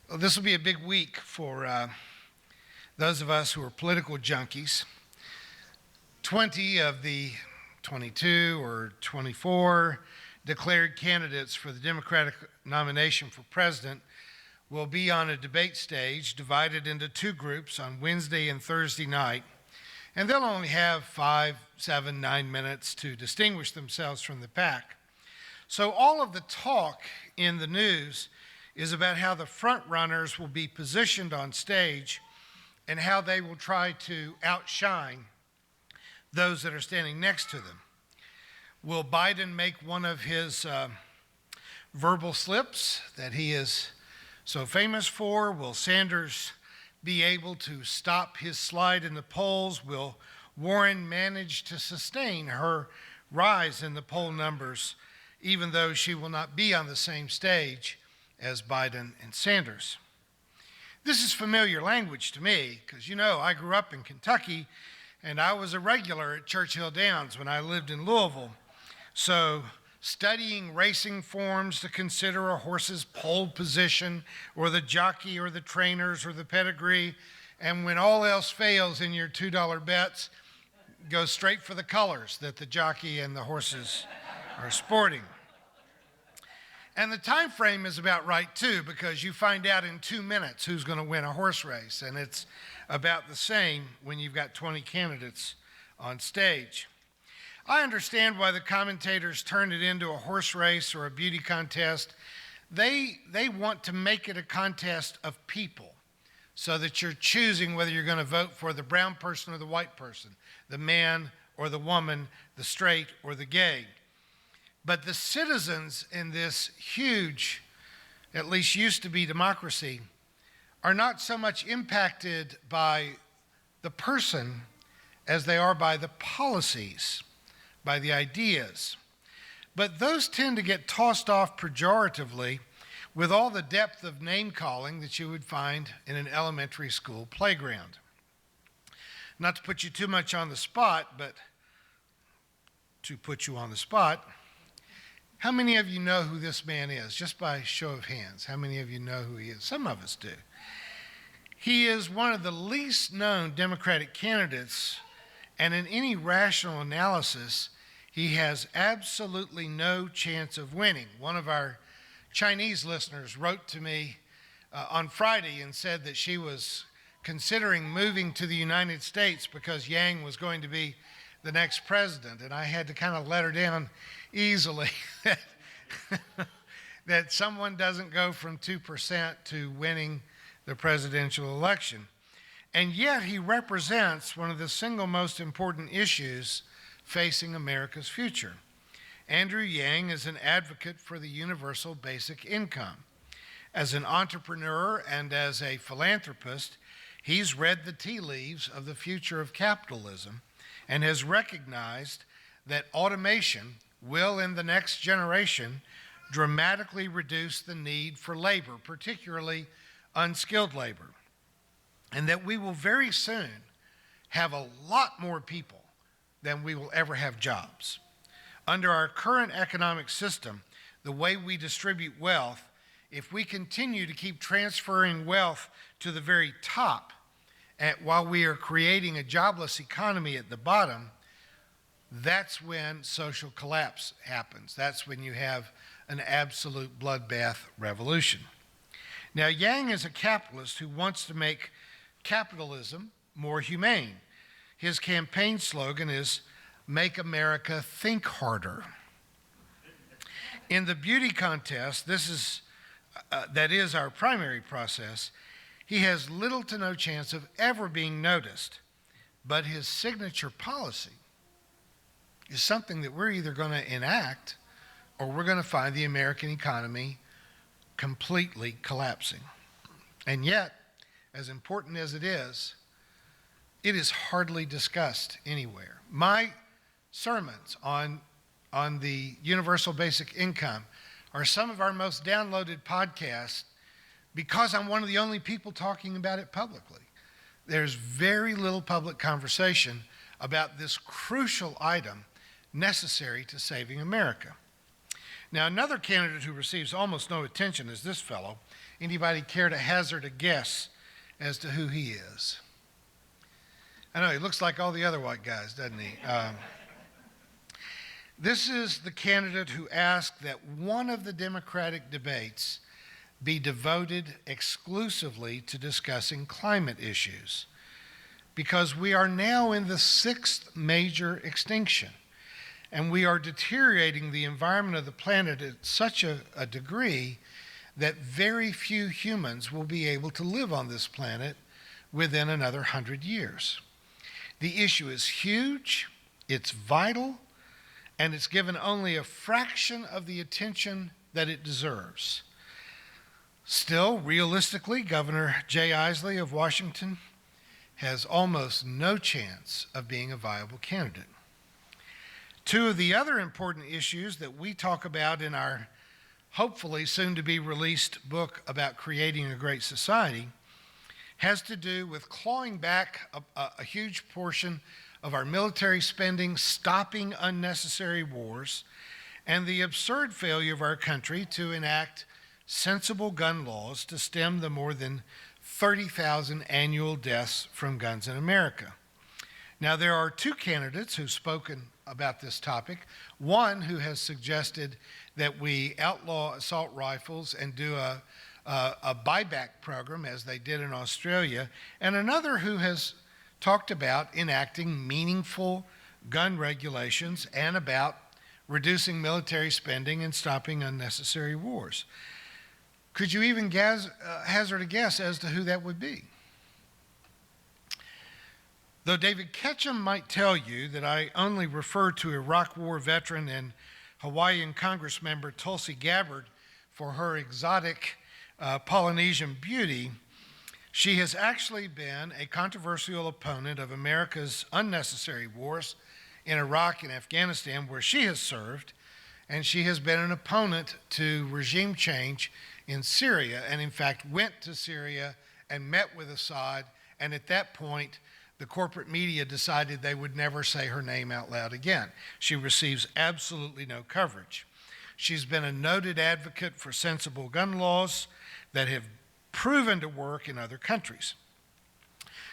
Well, this will be a big week for those of us who are political junkies. 20 of the 22 or 24 declared candidates for the Democratic nomination for president will be on a debate stage divided into two groups on Wednesday and Thursday night. And they'll only have 5, 7, 9 minutes to distinguish themselves from the pack. So all of the talk in the news is about how the front runners will be positioned on stage and how they will try to outshine those that are standing next to them. Will Biden make one of his verbal slips that he is so famous for? Will Sanders be able to stop his slide in the polls? Will Warren manage to sustain her rise in the poll numbers, even though she will not be on the same stage as Biden and Sanders? This is familiar language to me because, I grew up in Kentucky and I was a regular at Churchill Downs when I lived in Louisville. So studying racing forms to consider a horse's pole position or the jockey or the trainers or the pedigree, and when all else fails in your $2 bets, go straight for the colors that the jockey and the horses are sporting. And the time frame is about right too, because you find out in 2 minutes who's going to win a horse race, and it's about the same when you've got 20 candidates on stage. I understand why the commentators turn it into a horse race or a beauty contest. They want to make it a contest of people so that you're choosing whether you're going to vote for the brown person or the white person, the man or the woman, the straight or the gay. But the citizens in this huge, at least used to be democracy, are not so much impacted by the person as they are by the policies, by the ideas. But those tend to get tossed off pejoratively with all the depth of name calling that you would find in an elementary school playground. Not to put you too much on the spot, but to put you on the spot, how many of you know who this man is? Just by show of hands, how many of you know who he is? Some of us do. He is one of the least known Democratic candidates, and in any rational analysis, he has absolutely no chance of winning. One of our Chinese listeners wrote to me on Friday and said that she was considering moving to the United States because Yang was going to be the next president, and I had to kind of let her down easily that someone doesn't go from 2% to winning the presidential election. And yet he represents one of the single most important issues facing America's future. Andrew Yang is an advocate for the universal basic income. As an entrepreneur and as a philanthropist, he's read the tea leaves of the future of capitalism and has recognized that automation will, in the next generation, dramatically reduce the need for labor, particularly unskilled labor, and that we will very soon have a lot more people than we will ever have jobs. Under our current economic system, the way we distribute wealth, if we continue to keep transferring wealth to the very top while we are creating a jobless economy at the bottom, that's when social collapse happens. That's when you have an absolute bloodbath revolution. Now, Yang is a capitalist who wants to make capitalism more humane. His campaign slogan is, "Make America Think Harder." In the beauty contest, that is our primary process, he has little to no chance of ever being noticed, but his signature policy is something that we're either going to enact or we're going to find the American economy completely collapsing. And yet, as important as it is hardly discussed anywhere. My sermons on the universal basic income are some of our most downloaded podcasts because I'm one of the only people talking about it publicly. There's very little public conversation about this crucial item necessary to saving America. Now, another candidate who receives almost no attention is this fellow, Anybody care to hazard a guess as to who he is? I know, he looks like all the other white guys, doesn't he? This is the candidate who asked that one of the Democratic debates be devoted exclusively to discussing climate issues, because we are now in the 6th major extinction, and we are deteriorating the environment of the planet at such a degree that very few humans will be able to live on this planet within another 100 years. The issue is huge, it's vital, and it's given only a fraction of the attention that it deserves. Still, realistically, Governor Jay Inslee of Washington has almost no chance of being a viable candidate. Two of the other important issues that we talk about in our hopefully soon-to-be released book about creating a great society has to do with clawing back a huge portion of our military spending, stopping unnecessary wars, and the absurd failure of our country to enact sensible gun laws to stem the more than 30,000 annual deaths from guns in America. Now, there are two candidates who've spoken about this topic. One who has suggested that we outlaw assault rifles and do a buyback program as they did in Australia, and another who has talked about enacting meaningful gun regulations and about reducing military spending and stopping unnecessary wars. Could you even hazard a guess as to who that would be? Though David Ketchum might tell you that I only refer to Iraq War veteran and Hawaiian Congress member Tulsi Gabbard for her exotic Polynesian beauty, she has actually been a controversial opponent of America's unnecessary wars in Iraq and Afghanistan, where she has served, and she has been an opponent to regime change in Syria, and in fact went to Syria and met with Assad, and at that point, the corporate media decided they would never say her name out loud again. She receives absolutely no coverage. She's been a noted advocate for sensible gun laws that have proven to work in other countries.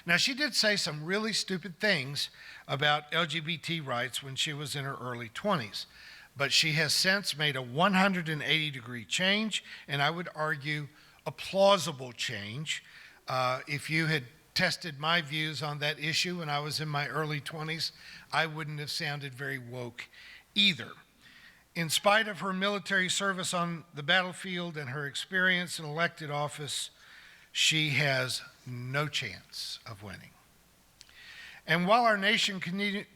Now, she did say some really stupid things about LGBT rights when she was in her early 20s, but she has since made a 180-degree change, and I would argue a plausible change. If you had tested my views on that issue when I was in my early 20s, I wouldn't have sounded very woke either. In spite of her military service on the battlefield and her experience in elected office, she has no chance of winning. And while our nation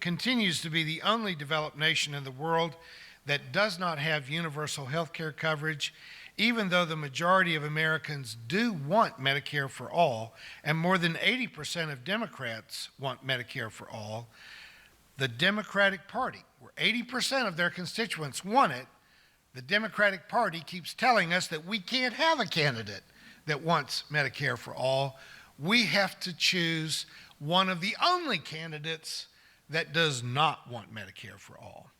continues to be the only developed nation in the world that does not have universal health care coverage, even though the majority of Americans do want Medicare for all, and more than 80% of Democrats want Medicare for all, the Democratic Party, where 80% of their constituents want it, the Democratic Party keeps telling us that we can't have a candidate that wants Medicare for all. We have to choose one of the only candidates that does not want Medicare for all.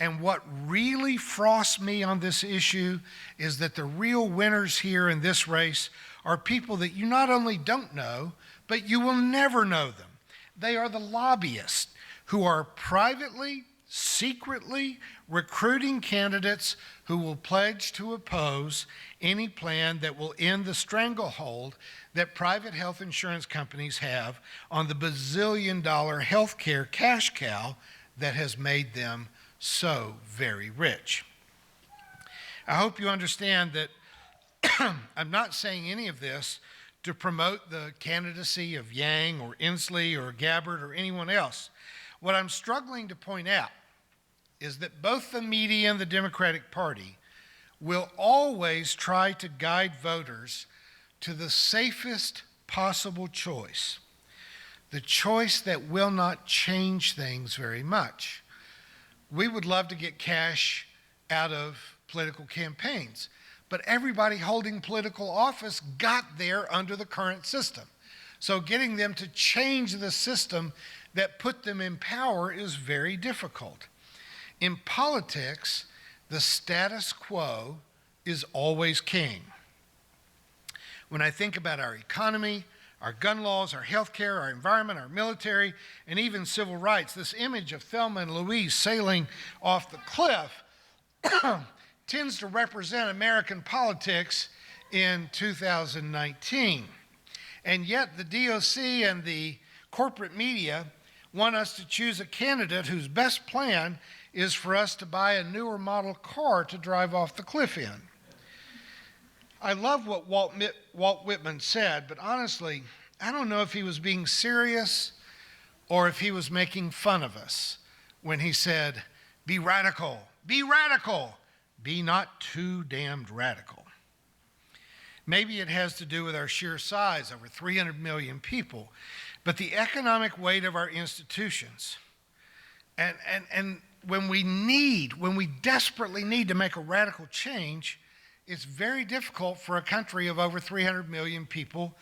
And what really frosts me on this issue is that the real winners here in this race are people that you not only don't know, but you will never know them. They are the lobbyists who are privately, secretly recruiting candidates who will pledge to oppose any plan that will end the stranglehold that private health insurance companies have on the bazillion-dollar health care cash cow that has made them so very rich. I hope you understand that I'm not saying any of this to promote the candidacy of Yang or Inslee or Gabbard or anyone else. What I'm struggling to point out is that both the media and the Democratic Party will always try to guide voters to the safest possible choice, the choice that will not change things very much. We would love to get cash out of political campaigns, but everybody holding political office got there under the current system. So getting them to change the system that put them in power is very difficult. In politics, the status quo is always king. When I think about our economy, our gun laws, our health care, our environment, our military, and even civil rights, this image of Thelma and Louise sailing off the cliff tends to represent American politics in 2019. And yet the DOC and the corporate media want us to choose a candidate whose best plan is for us to buy a newer model car to drive off the cliff in. I love what Walt Whitman said, but honestly, I don't know if he was being serious or if he was making fun of us when he said, be radical, be not too damned radical. Maybe it has to do with our sheer size, over 300 million people, but the economic weight of our institutions. And when we desperately need to make a radical change, it's very difficult for a country of over 300 million people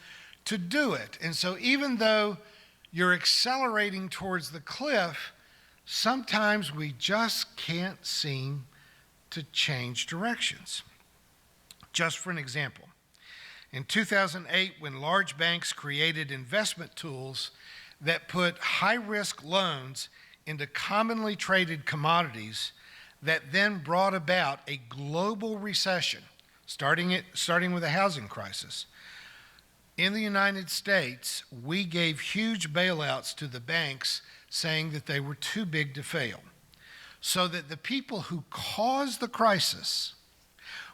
to do it. And so even though you're accelerating towards the cliff, sometimes we just can't seem to change directions. Just for an example, in 2008, when large banks created investment tools that put high-risk loans into commonly traded commodities that then brought about a global recession, starting with a housing crisis. In the United States, we gave huge bailouts to the banks saying that they were too big to fail, so that the people who caused the crisis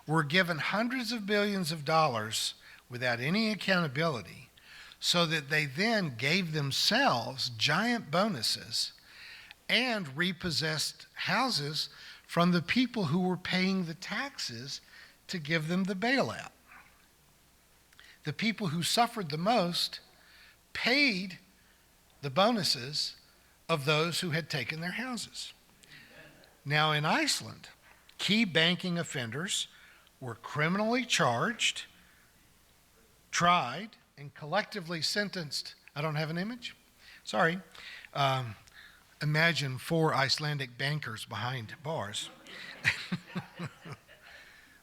were given hundreds of billions of dollars without any accountability, so that they then gave themselves giant bonuses and repossessed houses from the people who were paying the taxes to give them the bailout. The people who suffered the most paid the bonuses of those who had taken their houses. Now in Iceland, key banking offenders were criminally charged, tried, and collectively sentenced. I don't have an image? Sorry. Imagine 4 Icelandic bankers behind bars.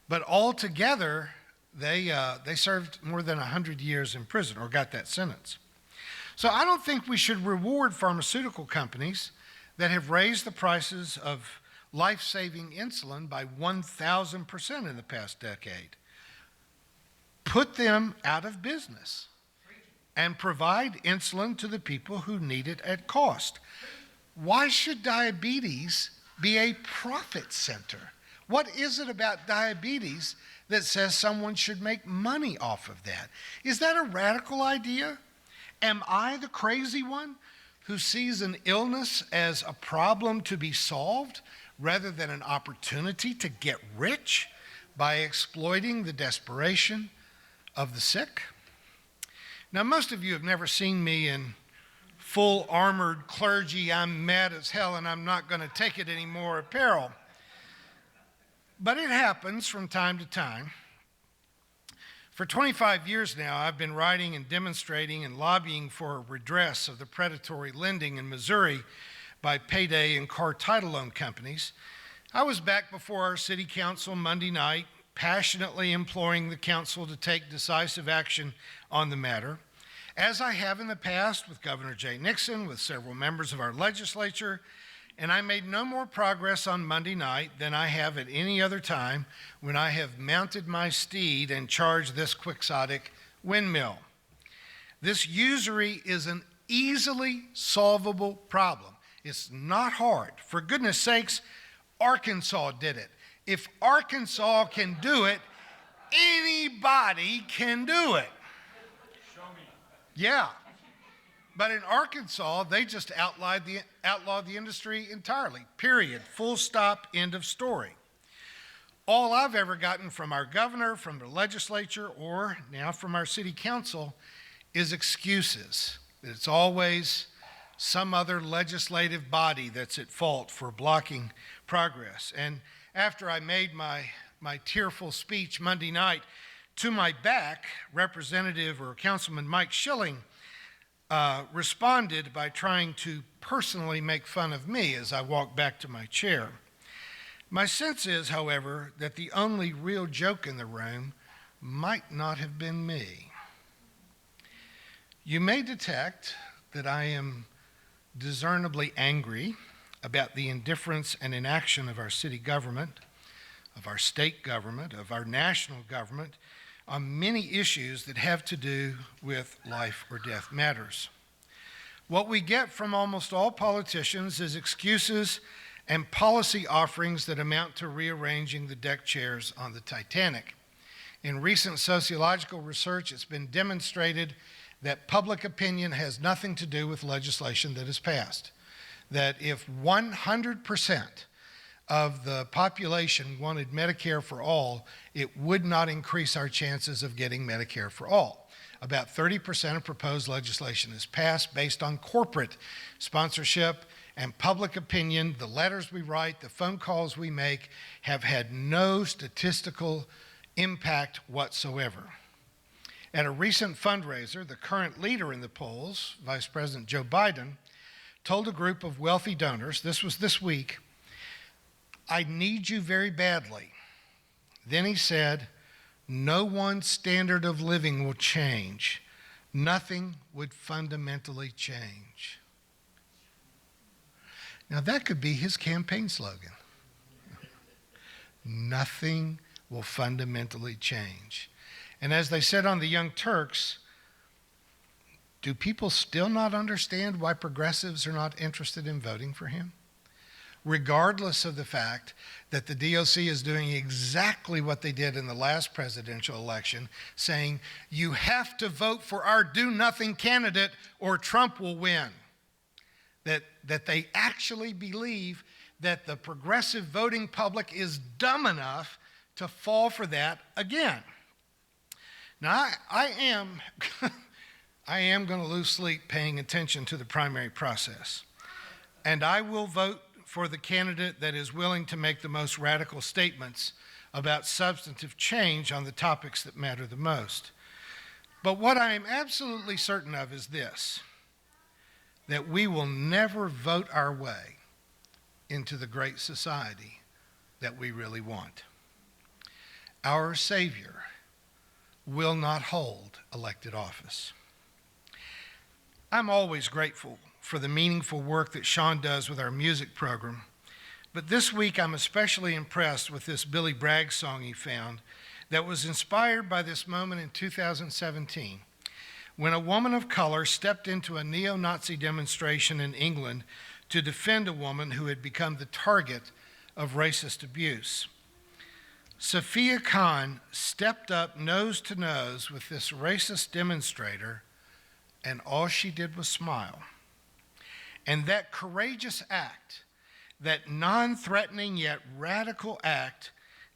But altogether, they served more than 100 years in prison, or got that sentence. So I don't think we should reward pharmaceutical companies that have raised the prices of life-saving insulin by 1,000% in the past decade. Put them out of business and provide insulin to the people who need it at cost. Why should diabetes be a profit center? What is it about diabetes that says someone should make money off of that? Is that a radical idea? Am I the crazy one who sees an illness as a problem to be solved rather than an opportunity to get rich by exploiting the desperation of the sick? Now, most of you have never seen me in full armored clergy, I'm mad as hell and I'm not going to take it anymore apparel. But it happens from time to time. For 25 years now, I've been writing and demonstrating and lobbying for a redress of the predatory lending in Missouri by payday and car title loan companies. I was back before our city council Monday night, passionately imploring the council to take decisive action on the matter, as I have in the past with Governor Jay Nixon, with several members of our legislature, and I made no more progress on Monday night than I have at any other time when I have mounted my steed and charged this quixotic windmill. This usury is an easily solvable problem. It's not hard. For goodness sakes, Arkansas did it. If Arkansas can do it, anybody can do it. Show me. Yeah. But in Arkansas, they just outlawed the industry entirely. Period. Full stop. End of story. All I've ever gotten from our governor, from the legislature, or now from our city council is excuses. It's always some other legislative body that's at fault for blocking progress. And after I made my tearful speech Monday night, to my back, Representative or Councilman Mike Schilling responded by trying to personally make fun of me as I walked back to my chair. My sense is, however, that the only real joke in the room might not have been me. You may detect that I am discernibly angry about the indifference and inaction of our city government, of our state government, of our national government on many issues that have to do with life or death matters. What we get from almost all politicians is excuses and policy offerings that amount to rearranging the deck chairs on the Titanic. In recent sociological research, it's been demonstrated that public opinion has nothing to do with legislation that is passed. That if 100% of the population wanted Medicare for all, it would not increase our chances of getting Medicare for all. About 30% of proposed legislation is passed based on corporate sponsorship and public opinion. The letters we write, the phone calls we make have had no statistical impact whatsoever. At a recent fundraiser, the current leader in the polls, Vice President Joe Biden, told a group of wealthy donors, this was this week, "I need you very badly." Then he said, "No one's standard of living will change. Nothing would fundamentally change." Now that could be his campaign slogan. Nothing will fundamentally change. And as they said on the Young Turks, do people still not understand why progressives are not interested in voting for him? Regardless of the fact that the DOC is doing exactly what they did in the last presidential election, saying, you have to vote for our do-nothing candidate or Trump will win. That they actually believe that the progressive voting public is dumb enough to fall for that again. Now, I am going to lose sleep paying attention to the primary process. And I will vote for the candidate that is willing to make the most radical statements about substantive change on the topics that matter the most. But what I am absolutely certain of is this, that we will never vote our way into the great society that we really want. Our Savior will not hold elected office. I'm always grateful for the meaningful work that Sean does with our music program, but this week I'm especially impressed with this Billy Bragg song he found that was inspired by this moment in 2017 when a woman of color stepped into a neo-Nazi demonstration in England to defend a woman who had become the target of racist abuse. Sophia Khan stepped up nose to nose with this racist demonstrator, and all she did was smile. And that courageous act, that non-threatening yet radical act,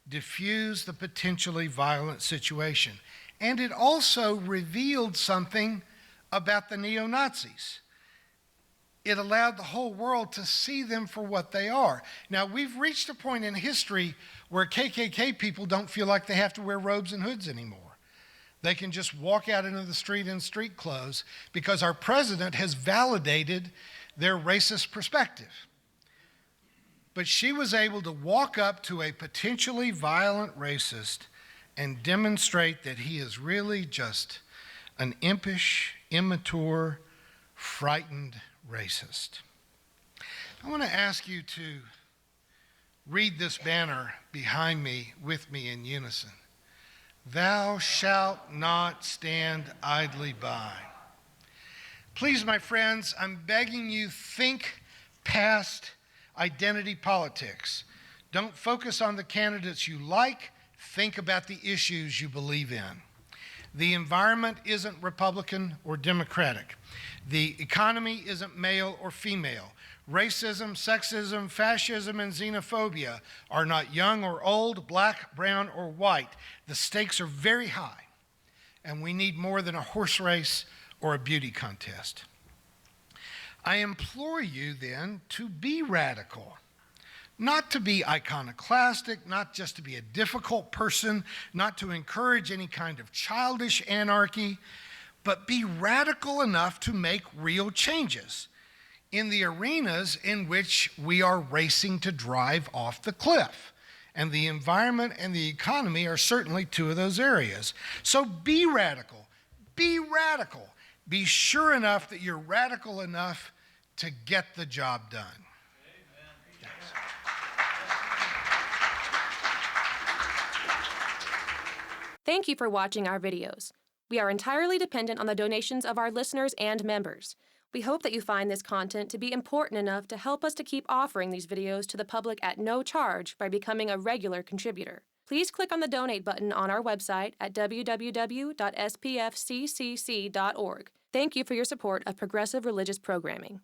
diffused the potentially violent situation. And it also revealed something about the neo-Nazis. It allowed the whole world to see them for what they are. Now, we've reached a point in history where KKK people don't feel like they have to wear robes and hoods anymore. They can just walk out into the street in street clothes because our president has validated their racist perspective. But she was able to walk up to a potentially violent racist and demonstrate that he is really just an impish, immature, frightened racist. I want to ask you to read this banner behind me with me in unison. Thou shalt not stand idly by. Please, my friends, I'm begging you, think past identity politics. Don't focus on the candidates you like. Think about the issues you believe in. The environment isn't Republican or Democratic. The economy isn't male or female. Racism, sexism, fascism, and xenophobia are not young or old, black, brown, or white. The stakes are very high, and we need more than a horse race or a beauty contest. I implore you then to be radical, not to be iconoclastic, not just to be a difficult person, not to encourage any kind of childish anarchy, but be radical enough to make real changes in the arenas in which we are racing to drive off the cliff. And the environment and the economy are certainly two of those areas. So be radical. Be radical. Be sure enough that you're radical enough to get the job done. Yes. Thank you for watching our videos. We are entirely dependent on the donations of our listeners and members. We hope that you find this content to be important enough to help us to keep offering these videos to the public at no charge by becoming a regular contributor. Please click on the donate button on our website at www.spfccc.org. Thank you for your support of progressive religious programming.